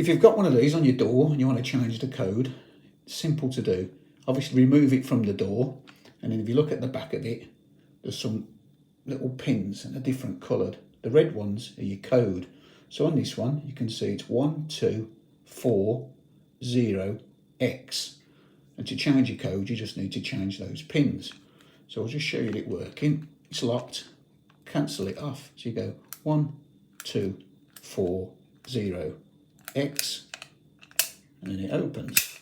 If you've got one of these on your door and you want to change the code, it's simple to do. Obviously remove it from the door, and then if you look at the back of it, there's some little pins and they're different coloured. The red ones are your code. So on this one, you can see it's 1240X. And to change your code, you just need to change those pins. So I'll just show you it working. It's locked. Cancel it off. So you go 1240X, and then it opens.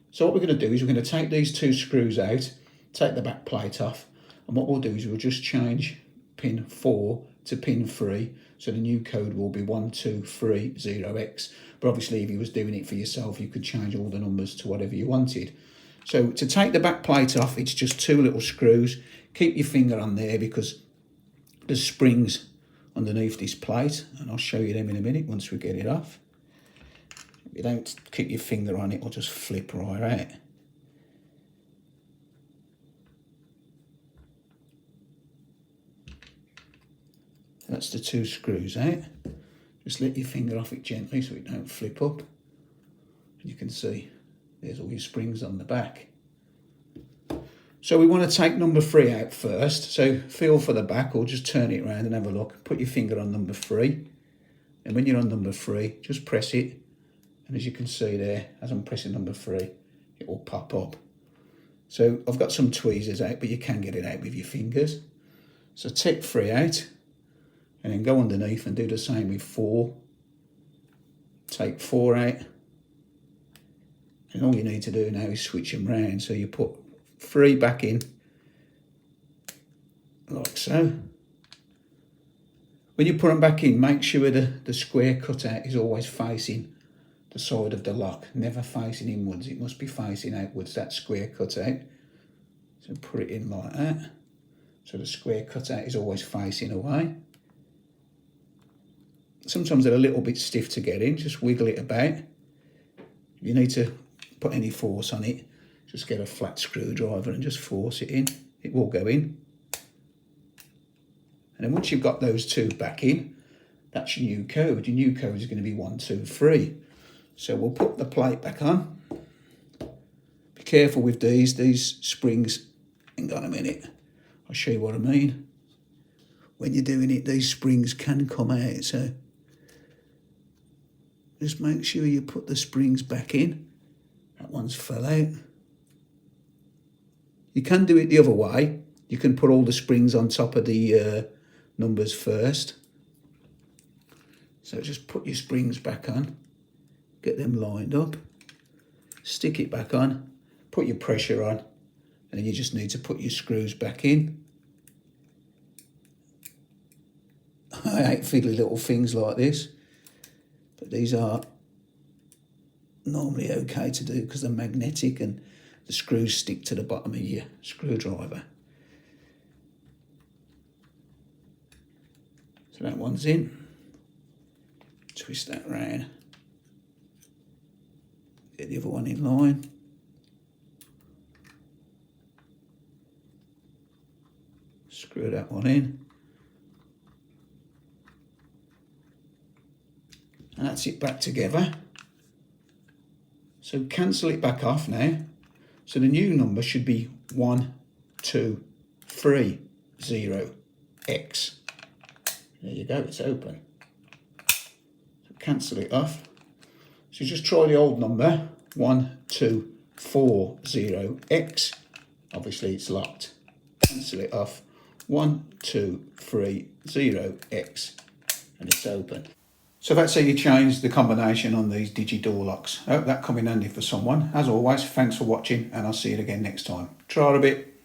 So what we're going to do is we're going to take these two screws out, take the back plate off, and what we'll do is we'll just change pin 4 to pin 3, so the new code will be 1230X. But obviously if you was doing it for yourself, you could change all the numbers to whatever you wanted. So to take the back plate off, it's just two little screws. Keep your finger on there because there's springs underneath this plate, and I'll show you them in a minute once we get it off. If you don't keep your finger on it, it'll just flip right out. That's the two screws out. Just let your finger off it gently so it don't flip up. And you can see there's all your springs on the back. So we want to take number 3 out first. So feel for the back, or just turn it around and have a look. Put your finger on number 3. And when you're on number 3, just press it. And as you can see there, as I'm pressing number 3, it will pop up. So I've got some tweezers out, but you can get it out with your fingers. So take 3 out. And then go underneath and do the same with 4. Take 4 out. And all you need to do now is switch them round. So you put 3 back in, like so. When you put them back in, make sure the square cutout is always facing the side of the lock, never facing inwards. It must be facing outwards, that square cutout. So put it in like that. So the square cutout is always facing away. Sometimes they're a little bit stiff to get in, just wiggle it about. If you need to put any force on it, just get a flat screwdriver and just force it in. It will go in. And then once you've got those two back in, that's your new code. Your new code is going to be 123. So we'll put the plate back on. Be careful with these springs. Hang on a minute, I'll show you what I mean. When you're doing it, these springs can come out, so just make sure you put the springs back in. That one's fell out. You can do it the other way. You can put all the springs on top of the numbers first. So just put your springs back on. Get them lined up. Stick it back on. Put your pressure on. And then you just need to put your screws back in. I hate fiddly little things like this, but these are normally okay to do because they're magnetic and the screws stick to the bottom of your screwdriver. So that one's in. Twist that round. Get the other one in line. Screw that one in. And that's it back together. So cancel it back off now. So the new number should be 1230X. There you go, it's open. So cancel it off. So just try the old number, 1240X. Obviously it's locked. Cancel it off, 1230X, and it's open. So that's how you change the combination on these digi-door locks. I hope that come in handy for someone. As always, thanks for watching, and I'll see you again next time. Try it a bit.